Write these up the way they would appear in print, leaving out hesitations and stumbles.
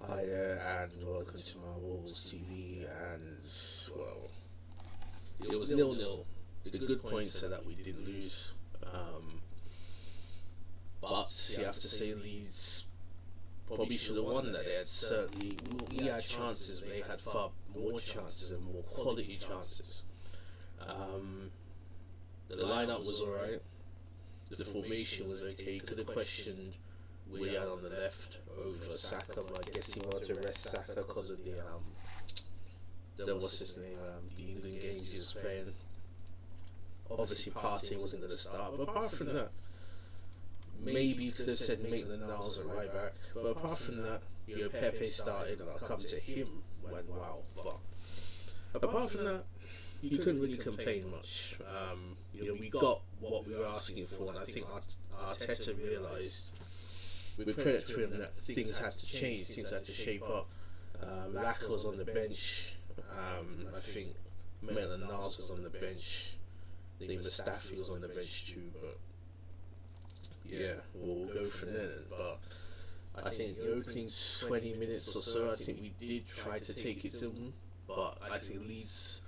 Hi there, and welcome to my Wolves TV. And well, it was 0-0. The good points are that we didn't lose, um, but you have to say Leeds probably should have won that. They had certainly we had chances, but they had far more chances and more quality chances. Um, the lineup was alright. The formation was okay. Could have questioned Willian on the left over Saka, but I guess he wanted to rest Saka because of the what's his name, the England games he was playing. Obviously, Partey wasn't going to start, but apart from that, maybe you could have said Maitland-Niles at right back. But apart from that, Pepe started, and I'll come to him when wow. But apart from that, you couldn't really complain much. We got what we were asking for, and I think Arteta realised, with credit to him, that things had to change, things had to shape up. Laka was on the bench. I think Maitland-Niles was on the bench. I think Mustafi was on the bench too. But yeah, we'll go from there. But I think the opening 20 minutes or so, I think we did try to take it to them. But I think Leeds,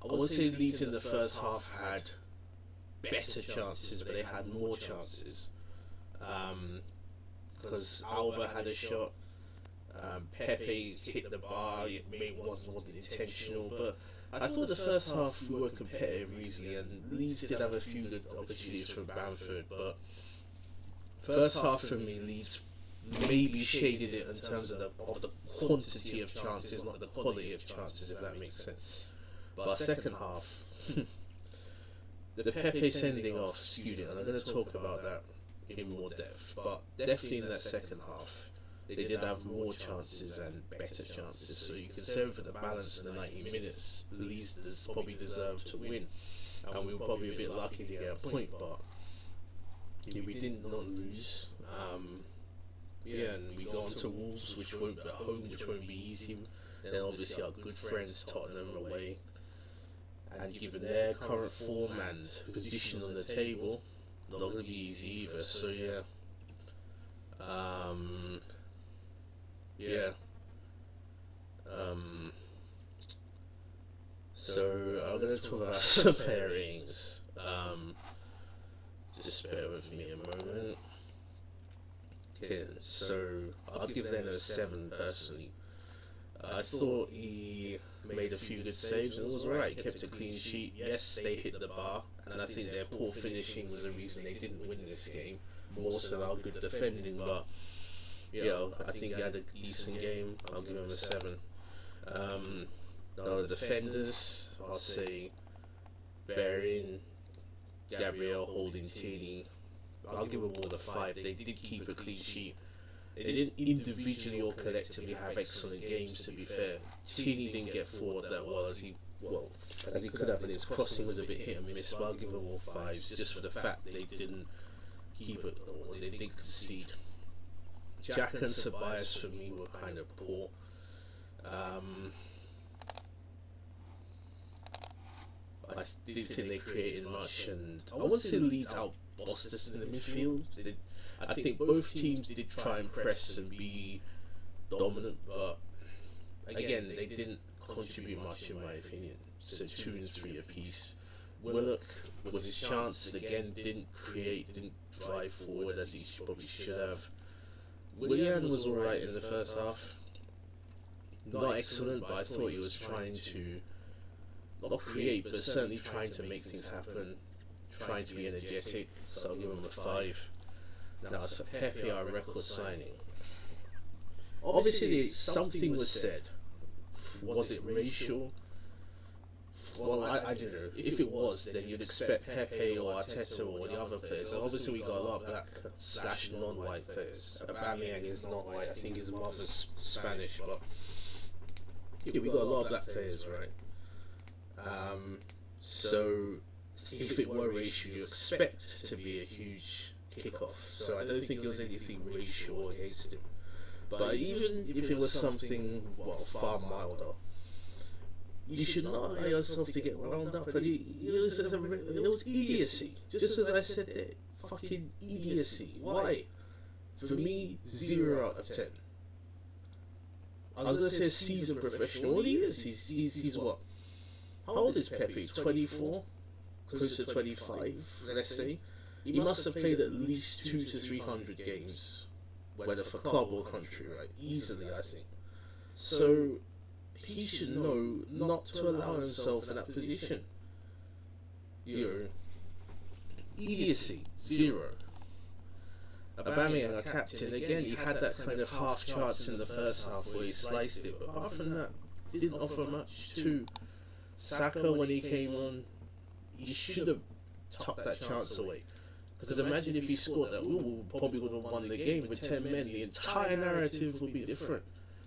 I wouldn't say Leeds in the first half had better chances, but they had more chances. Because Alba had a shot, Pepe hit the bar, it wasn't intentional, but I thought the first half we were competitive easily, and Leeds did have a few good opportunities from Bamford, but first half for me, Leeds maybe shaded it in terms of the quantity of chances, not the quality of chances, if that makes sense. But second half, the Pepe sending off skewed it, and I'm going to talk about that in more depth, but definitely in that second half they did have more chances and better chances, so you can say for the balance in the 90 minutes Leeds probably deserved to win, and we were probably a bit lucky to get a point, but we did not lose. And we go on to Wolves, which won't be at home, which won't be easy. Then obviously our good friends Tottenham away, and given their current form and position on the table, not going to be easy either. So so I'm going to talk about some pairings. Just bear with me a moment. Okay, so I'll give them a 7 personally. I thought he made a few good saves and it was alright. He kept a clean sheet. Yes, they hit the bar, and I think their poor finishing was the reason they didn't win this game, more so our good defending. But I think he had a decent game. I'll give him a 7. Now the defenders, I'll say Bellerin, Gabriel, Holding, Tierney. I'll give them all a 5. They did keep a clean sheet. They didn't individually or collectively have excellent games, to be fair. Tierney didn't get forward that well as he could have, and his crossing was a bit hit and miss, but I'll give them all 5s just for the fact they didn't keep it, or they didn't concede. Jack and Tobias for me were kind of poor. I didn't think they created much, and I wouldn't say Leeds outbossed us in the midfield. I think both teams did try and press and be dominant, but again, they didn't contribute much in my opinion. So 2 and 3 apiece. Willock was his chance again, didn't drive forward as he probably should have. Willian was alright in the first half. Not excellent, but I thought he was trying to not create, but certainly trying to make things happen, trying to be energetic. So I'll give him a 5. Now, as for Pepe, our record signing, obviously something was said. Was it racial? Well, I don't know. If it was, then you'd expect Pepe or Arteta or the other players. And obviously, we got a lot of black / non-white players. Aubameyang is not white. I think his mother's Spanish, but we got a lot of black players, right? So if it were racial, you expect to be a huge kick-off. So I don't think there was anything racial against him. But even if it was something far milder, you should not allow yourself to get wound up. And it was idiocy. Just as I said there, fucking idiocy. Why? For me, 0 out of 10. I was gonna say a seasoned professional. Well, he is. He's what? How old is Pepe? 24, close to 25. Let's say he must have played at least 200 to 300 games, whether for club or country, right? Easily, I think. So he should know not to allow himself in that position. You know, idiocy, zero. Aubameyang, a captain, again, he had that kind of half chance in the first half where he sliced it, but apart from that, didn't offer much too. Saka, when he came on, he should have tucked that chance away. Because imagine if he scored that, we probably would have won the game with 10 men. The entire narrative would be different.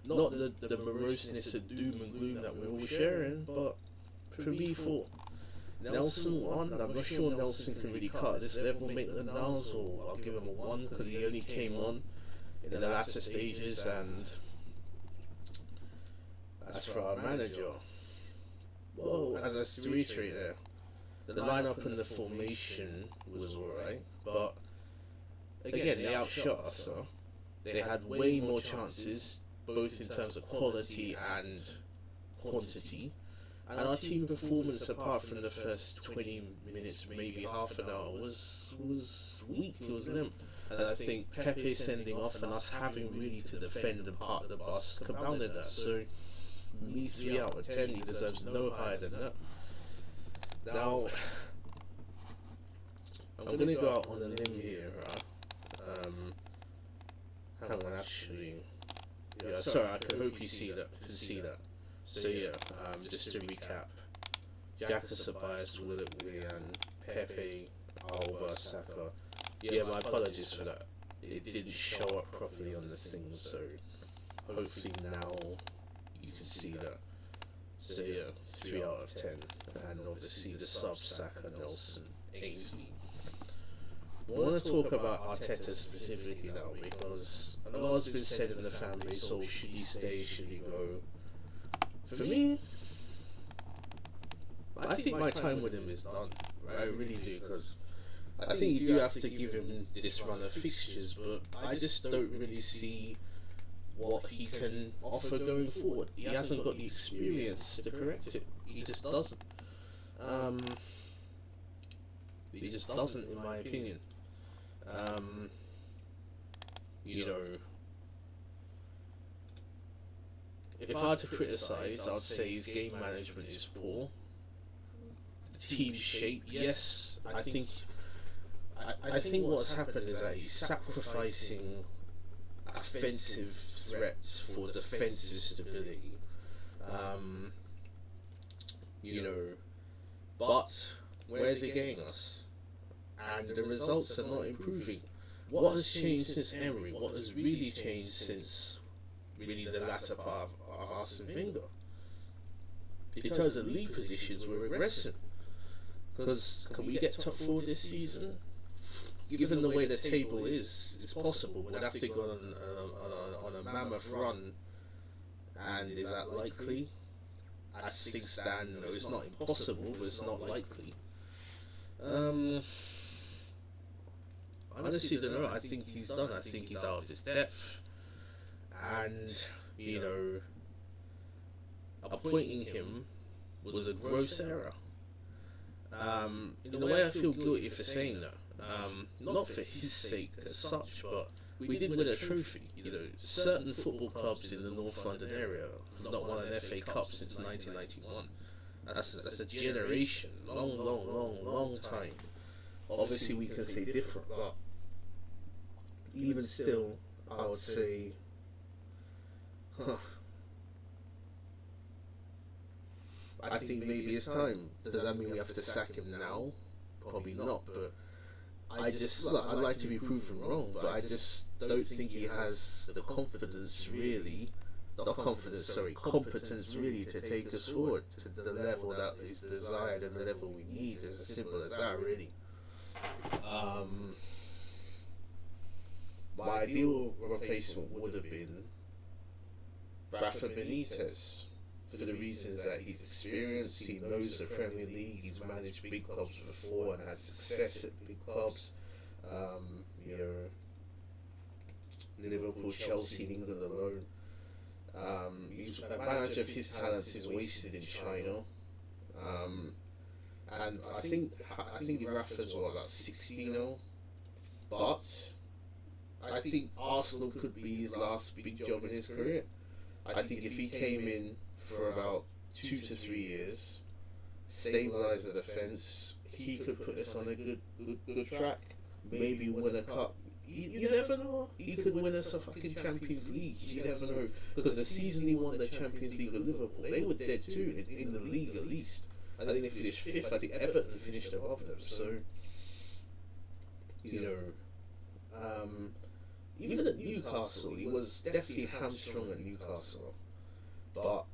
Not the moroseness of doom and gloom that we're all sharing, but for me, for Nelson 1, I'm not sure Nelson can really cut this level Maitland-Niles, or I'll give him a 1 because he only came on in the latter stages. And as for our manager, well, as I reiterate there, the lineup and the formation was alright, but again, they outshot us. So they had way more chances, both in terms of quality and quantity. And our team performance, apart from the first 20 minutes, maybe half an hour, was weak. It was limp. And I think Pepe sending off and us having really to defend and part of the bus compounded that. So, me 3 out of 10, he deserves no higher than that. Now, I'm going to go out on a limb here, right? Hang on, actually. Yeah, sorry, I hope you see that. So yeah, just to recap, Xhaka, Ceballos, Willian, Pepe, Alba, Saka. Yeah, my apologies for that. It didn't show up properly on the thing, so hopefully now you can see that. So yeah, 3 out of 10. And obviously the sub, Saka, Nelson, Ainsley. I want to talk about Arteta specifically now, because a lot has been said in the fan base, so should he stay, should he go? For me, I think my time with him is done. I really do, because I think you do have to give him this run of fixtures, but I just don't really see what he can offer going forward. He hasn't got the experience to correct it. He just doesn't. He just doesn't, in my opinion. You know, if I had to criticise, I'd say his game management is poor. The team shape, yes, I think what's happened is that he's sacrificing offensive threat for defensive stability. You know, but where's it getting us? And the results are not improving. What has changed since Emery? What has really changed since really the latter part of Arsene Wenger? In terms of league positions, we're regressing. Because can we get top 4 this season? Given the way the table is, it's possible. We'd have to go on a mammoth run. And is that likely? As things stand, no, it's not impossible, but it's not likely. Honestly, don't know. I think he's done. I think he's out of his depth. And, you know, appointing him was a gross error. In a way, I feel guilty for saying that. Not for his sake as such, but we did win a trophy. You know, certain football clubs in the North London area have not won an FA Cup since 1991. That's a generation, long time. Obviously, we can say different, but even still, I would say, I think maybe it's time. Does that mean we have to sack him now? Probably not, but I'd like to be proven wrong, but I just don't think he has the competence really really to take us forward to the level that is desired and the level we need. It's as simple as that, really. My ideal replacement would have been Rafa Benitez, for the reasons that he's experienced, he knows the Premier League, he's managed big clubs before and had success at big clubs. You know, Liverpool, Chelsea, England alone. He's a manager of his talents is wasted in China. Um, and I think Rafa's about 60 now, but I think Arsenal could be his last big job in his career. I think if he came in for about 2 to 3 years, stabilise the defence, he could put us on a good track. Maybe win a cup. You never know. He could win us a fucking Champions League. You never know. Because the season he won the Champions League with Liverpool, they were dead too in the league at least. I think they finished fifth. I think Everton finished above them. So, you know, even at Newcastle, he was definitely hamstrung at Newcastle, but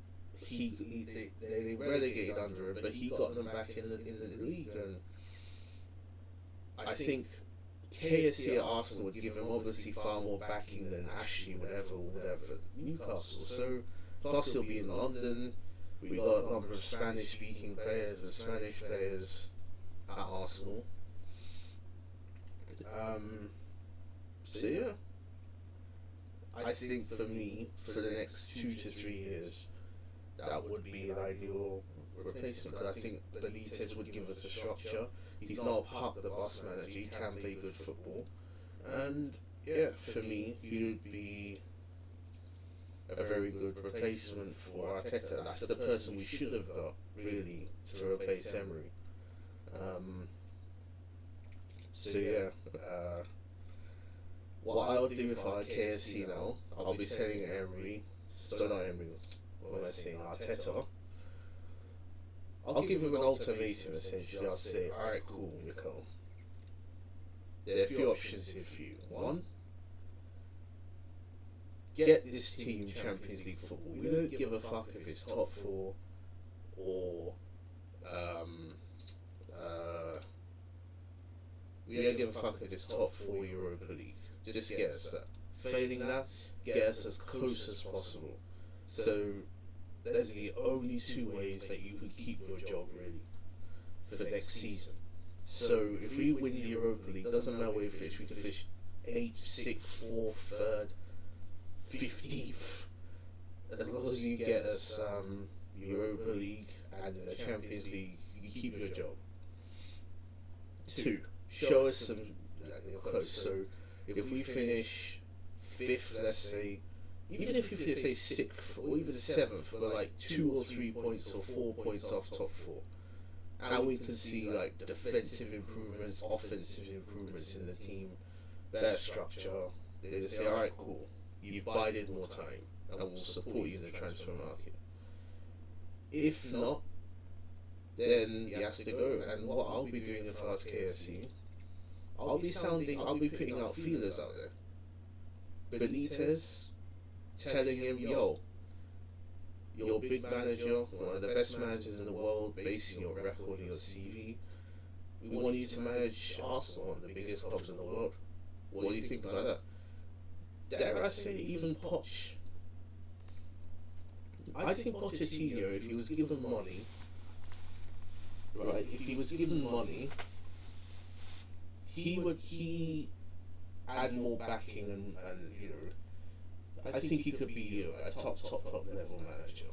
they relegated under him, but he got them back in the league, and I think KSC at Arsenal would give him obviously far more backing than Ashley would ever at Newcastle. So plus he'll be in London. We got a number of Spanish-speaking players and Spanish players at Arsenal. So yeah, I think for me, for the next 2 to 3 years, that would be an ideal replacement. Because I think Benitez would give us a structure. He's not a park the bus manager. He can play good football, and yeah, for me, he would be a very good replacement for Arteta. That's the person we should have got really to replace Emery. So yeah, what I'll do if I KSC now, I'll be selling Emery. So not Emery. What am I saying? Arteta. I'll give him an ultimatum essentially. I'll say, alright, cool, Nicole. There are a few options here for you. One, get this team Champions League football. We don't give a fuck if it's top four or we don't give a fuck if it's top four Europa League. Just get us that. Failing that, get us as close as possible. So there's the only two ways that you could keep your job really for next season. So if we win the Europa League, doesn't matter where we finish. We can finish 8th, 6th, 4th, 3rd, 15th. As long as you get us Europa League and the Champions League, you keep your job. 2, show us some close. So if we finish 5th, let's say, even if we finish say 6th or even 7th, we're like 2 or 3 points or 4 points off top 4. And we can see like defensive improvements, offensive improvements in the team, better structure. They say, alright, cool, you've bided more time and we'll support you in the transfer market. If not, then he has to go. And what I'll be doing if I was KFC, I'll be putting out feelers out there. Benitez, telling him, yo, you're a big manager, one of the best managers in the world, basing your record on your CV. We want you to manage Arsenal, one of the biggest clubs in the world. What do you think about that? Dare I say even Poch? I think Pochettino, if he was given money, right, if he was given money, he add more backing and you know, I think he could be a top level manager.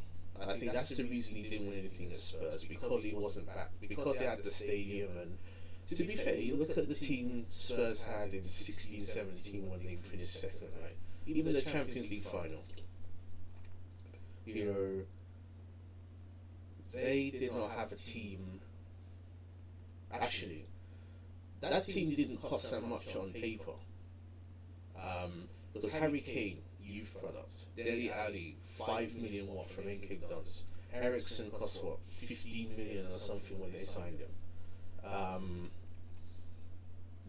I think that's the reason he didn't win anything at Spurs, because he wasn't back, because he had the stadium. And to be fair, you look at the team Spurs had in 16-17 when they finished second, right? Even the Champions League final, you know, they did not have a team. Actually, that team didn't cost that much on paper. Because Harry Kane, youth product. Dele Alli, 5 million what from NK Dons. Ericsson cost what, 15 million or something when they signed him.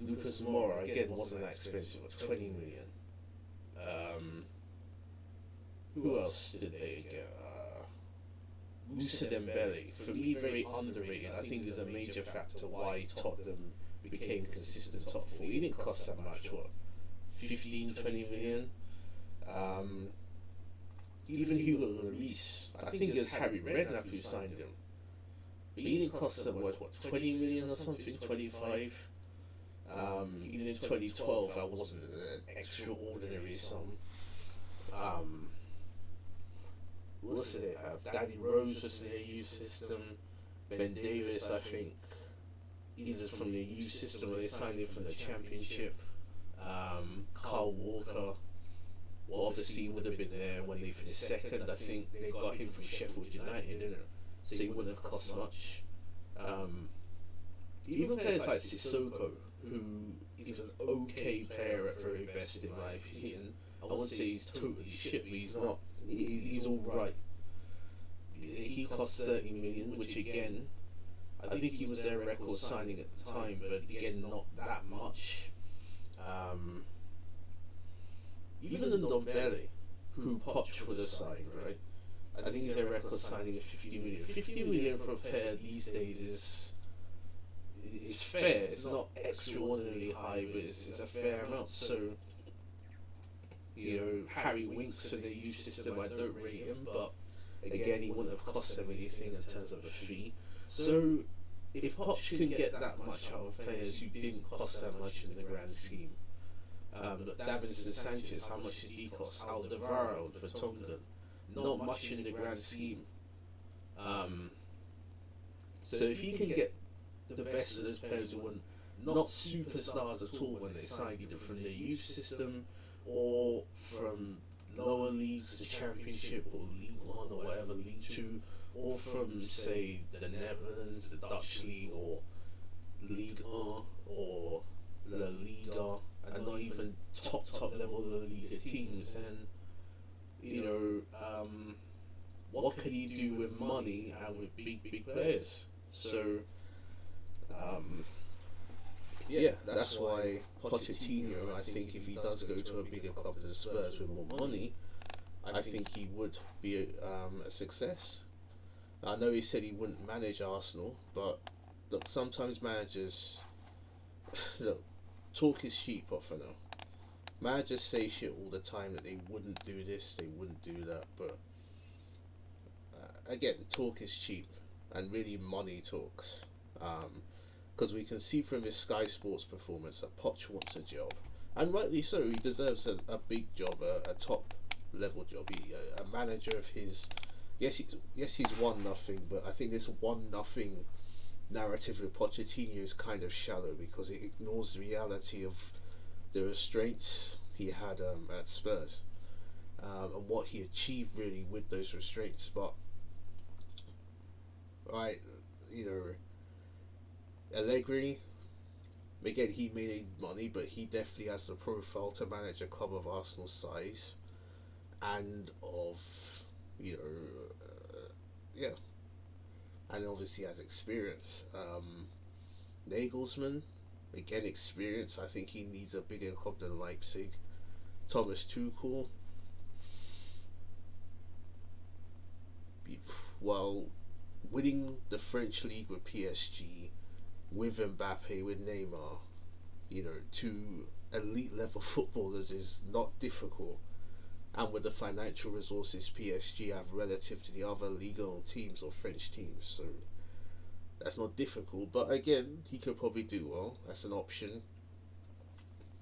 Lucas Moura again wasn't that expensive, 20 million. Who else did they get? Moussa Dembele, for me very underrated. I think is a major factor why Tottenham became consistent top 4. He didn't cost that much, what, 15, 20 million. Even Hugo Lloris, I think it was Harry Redknapp who signed him, but he didn't cost them what 20 million or something, 25. Even in 2012 that wasn't an extraordinary sum. have Danny Rose was in their youth system. Ben Davis, I think, either from their youth system or they signed him from the Championship. Carl Walker, well, obviously he would have been there when they finished second. I think they got him from Sheffield United, didn't it? So he wouldn't have cost much. Even players like Sissoko, who is an okay player at very best in my opinion. I wouldn't say he's totally shit, but he's not. He's all right. He cost 30 million, which again, I think he was their record signing at the time, but again, not that much. Even the Ndombele, who Poch would have signed, right? I think he's their record signing of 50 million. 50 million for a player these days is fair. It's not extraordinarily high, but it's a fair amount. So, Harry Winks for the youth system, I don't rate him, but again, he wouldn't have cost them anything in terms of a fee. So, if Poch can get that much out of players who didn't cost that much in the grand scheme, look, Davinson Sanchez, how much did he cost? Alderweireld for Tonglen, not much in the grand scheme. So if he can get the best of those players who were not superstars at all when they signed, either from the youth system or from lower leagues, the Championship or League One or whatever, League Two, or from say the Netherlands, the Dutch League or Ligue 1 or La Liga, and not even top level La Liga teams, then what can he do with money and with big players? So that's why Pochettino, I think if he does go to a bigger club than Spurs with more money, I think he would be a success. I know he said he wouldn't manage Arsenal, but look, sometimes managers look, talk is cheap often now. Managers say shit all the time that they wouldn't do this, they wouldn't do that, but again, talk is cheap, and really money talks. Because we can see from his Sky Sports performance that Poch wants a job, and rightly so. He deserves a big job, a top level job. A manager of his, yes, he's won nothing, but I think this 1-0 narrative with Pochettino is kind of shallow because it ignores the reality of the restraints he had at Spurs, and what he achieved really with those restraints. But Allegri, again, he made money, but he definitely has the profile to manage a club of Arsenal's size and of and obviously has experience. Nagelsmann, again, experience. I think he needs a bigger club than Leipzig. Thomas Tuchel, well, winning the French league with PSG, with Mbappe, with Neymar, two elite level footballers is not difficult. And with the financial resources PSG have relative to the other Ligue 1 teams or French teams, so that's not difficult. But again, he could probably do well. That's an option.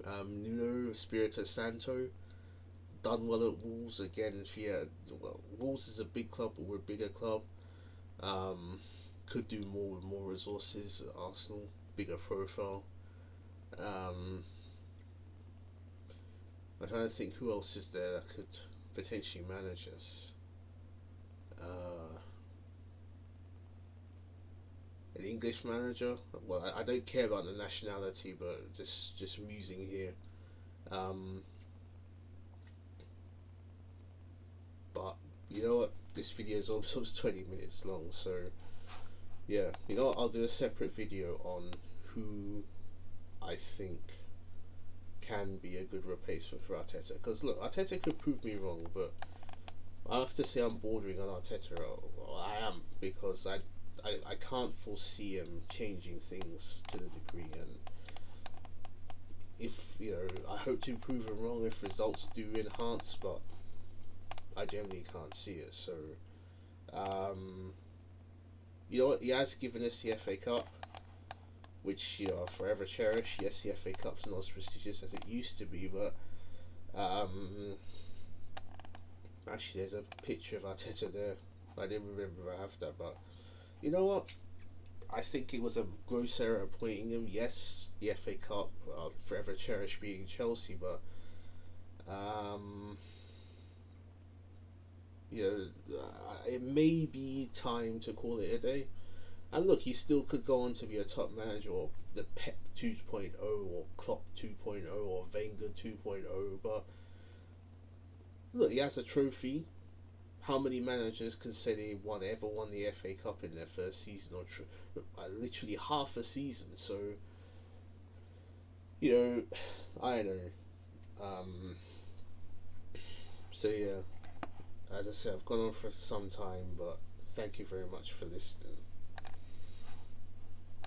Nuno Espirito Santo, done well at Wolves. Again, Wolves is a big club, but we're a bigger club. Could do more with more resources. Arsenal, bigger profile. I'm trying to think who else is there that could potentially manage us. An English manager. Well, I don't care about the nationality, but just musing here. But you know what? This video is almost 20 minutes long, so yeah. I'll do a separate video on who I think can be a good replacement for Arteta. Because look, Arteta could prove me wrong, but I have to say I'm bordering on Arteta. Well, I am, because I can't foresee him changing things to the degree, and if I hope to prove him wrong if results do enhance, but I generally can't see it. So he has given us the FA Cup, which I'll forever cherish. Yes, the FA Cup's not as prestigious as it used to be, but actually there's a picture of Arteta there. I didn't remember I have that, but you know what? I think it was a gross error appointing him. Yes, the FA Cup, I'll forever cherish being Chelsea, but um, you know, it may be time to call it a day. And look, he still could go on to be a top manager, or the Pep 2.0, or Klopp 2.0, or Wenger 2.0. But look, he has a trophy. How many managers can say they ever won the FA Cup in their first season, or literally half a season? So you know, I don't know. Um, so yeah, as I said, I've gone on for some time, but thank you very much for listening.